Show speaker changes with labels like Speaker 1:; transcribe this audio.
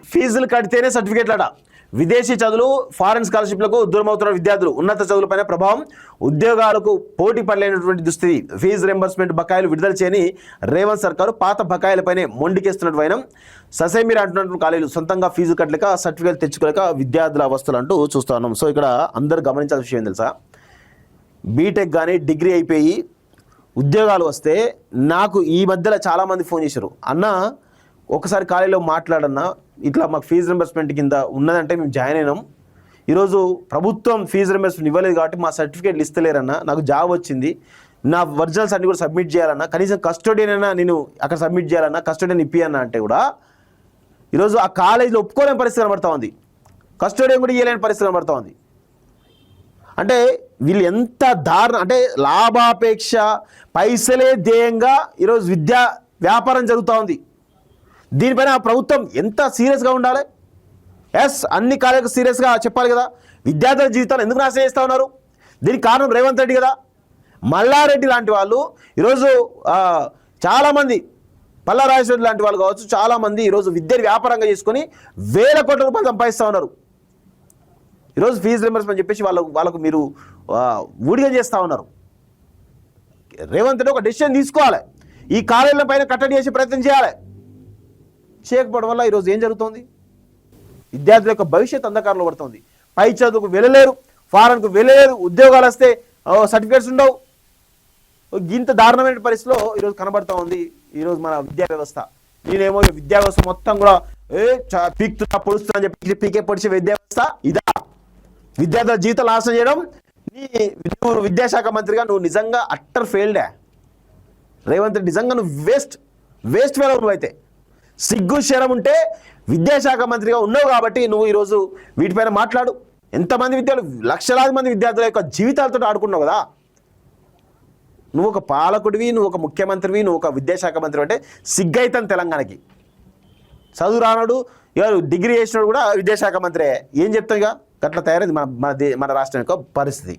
Speaker 1: ఫీజులు కడితేనే సర్టిఫికేట్లట. విదేశీ చదువులు ఫారెన్ స్కాలర్షిప్లకు దూరం అవుతున్న విద్యార్థులు, ఉన్నత చదువులపైన ప్రభావం, ఉద్యోగాలకు పోటీ పడలేనటువంటి దుస్థితి, ఫీజు రింబర్స్మెంట్ బకాయిలు విడుదల చేయని రేవంత్ సర్కారు పాత బకాయిలపైనే మొండికేస్తున్నట్టు వైనం, ససేమిరా అంటున్నటువంటి కాలేజీలు సొంతంగా ఫీజు కట్టలేక సర్టిఫికేట్ తెచ్చుకోలేక విద్యార్థుల అవస్థలు అంటూ చూస్తూ ఉన్నాం. సో ఇక్కడ అందరూ గమనించాల్సిన విషయం తెలుసా, బీటెక్ కానీ డిగ్రీ అయిపోయి ఉద్యోగాలు వస్తే నాకు ఈ మధ్యలో చాలామంది ఫోన్ చేశారు, అన్న ఒకసారి కాలేజీలో మాట్లాడన్నా ఇట్లా మాకు ఫీజు రింబర్స్మెంట్ కింద ఉన్నదంటే మేము జాయిన్ అయినాం, ఈరోజు ప్రభుత్వం ఫీజు రింబర్స్మెంట్ ఇవ్వలేదు కాబట్టి మా సర్టిఫికేట్లు ఇస్తలేరన్నా, నాకు జాబ్ వచ్చింది, నా ఒరిజినల్స్ అన్ని కూడా సబ్మిట్ చేయాలన్నా, కనీసం కస్టోడియన్ అయినా నేను అక్కడ సబ్మిట్ చేయాలన్నా, కస్టోడియన్ ఇప్పియన్నా అంటే కూడా ఈరోజు ఆ కాలేజీలో ఒప్పుకోలేని పరిస్థితి కనబడతా ఉంది, కస్టోడియన్ కూడా ఇవ్వలేని పరిస్థితి కనబడతా ఉంది. అంటే వీళ్ళు ఎంత దారుణ అంటే లాభాపేక్ష పైసలే ధ్యేయంగా ఈరోజు విద్యా వ్యాపారం జరుగుతూ ఉంది. దీనిపైన ప్రభుత్వం ఎంత సీరియస్గా ఉండాలి? ఎస్, అన్ని కాలేజీలకు సీరియస్గా చెప్పాలి కదా. విద్యార్థుల జీవితాలు ఎందుకు నాశనం చేస్తూ ఉన్నారు? దీనికి కారణం రేవంత్ రెడ్డి కదా. మల్లారెడ్డి లాంటి వాళ్ళు ఈరోజు చాలామంది, పల్లారాజేశ్వరి లాంటి వాళ్ళు కావచ్చు, చాలామంది ఈరోజు విద్యను వ్యాపారంగా చేసుకొని వేల కోట్ల రూపాయలు సంపాదిస్తూ ఉన్నారు. ఈరోజు ఫీజు రింబర్స్మెంట్ చెప్పేసి వాళ్ళకు మీరు ఊడిగా చేస్తూ ఉన్నారు. రేవంత్ రెడ్డి ఒక డెసిషన్ తీసుకోవాలి, ఈ కాలేజీల పైన కట్టడి చేసే ప్రయత్నం చేయాలి. చేయకపోవడం వల్ల ఈరోజు ఏం జరుగుతుంది? విద్యార్థుల యొక్క భవిష్యత్ అంధకారంలో పడుతుంది. పై చదువుకు వెళ్ళలేరు, ఫారెన్కు వెళ్ళలేరు, ఉద్యోగాలు వస్తే సర్టిఫికేట్స్ ఉండవు. ఇంత దారుణమైన పరిస్థితిలో ఈరోజు కనబడుతూ ఉంది ఈరోజు మన విద్యా వ్యవస్థ. నేనేమో విద్యా వ్యవస్థ మొత్తం కూడా పీక్తున్నా పొడుస్తున్నా అని చెప్పి పీకే పొడిచే విద్యా వ్యవస్థ ఇదా? విద్యార్థుల జీవితాలు నాశనం చేయడం. నువ్వు విద్యాశాఖ మంత్రిగా నువ్వు నిజంగా అట్టర్ ఫెయిల్డే రేవంత్ రెడ్డి, నిజంగా నువ్వు వేస్ట్ ఫెయిల్ నువ్వైతే. సిగ్గు శరం ఉంటే విద్యాశాఖ మంత్రిగా ఉన్నావు కాబట్టి నువ్వు ఈరోజు వీటిపైన మాట్లాడు. ఎంతమంది విద్యార్థులు, లక్షలాది మంది విద్యార్థుల యొక్క జీవితాలతో ఆడుకున్నావు కదా. నువ్వు ఒక పాలకుడివి, నువ్వు ఒక ముఖ్యమంత్రివి, నువ్వు ఒక విద్యాశాఖ మంత్రి అంటే సిగ్గైతాను తెలంగాణకి. చదువు రానాడు డిగ్రీ చేసినాడు కూడా విద్యాశాఖ మంత్రి ఏం చెప్తాం? ఇక అట్లా తయారైంది మన రాష్ట్రం యొక్క పరిస్థితి.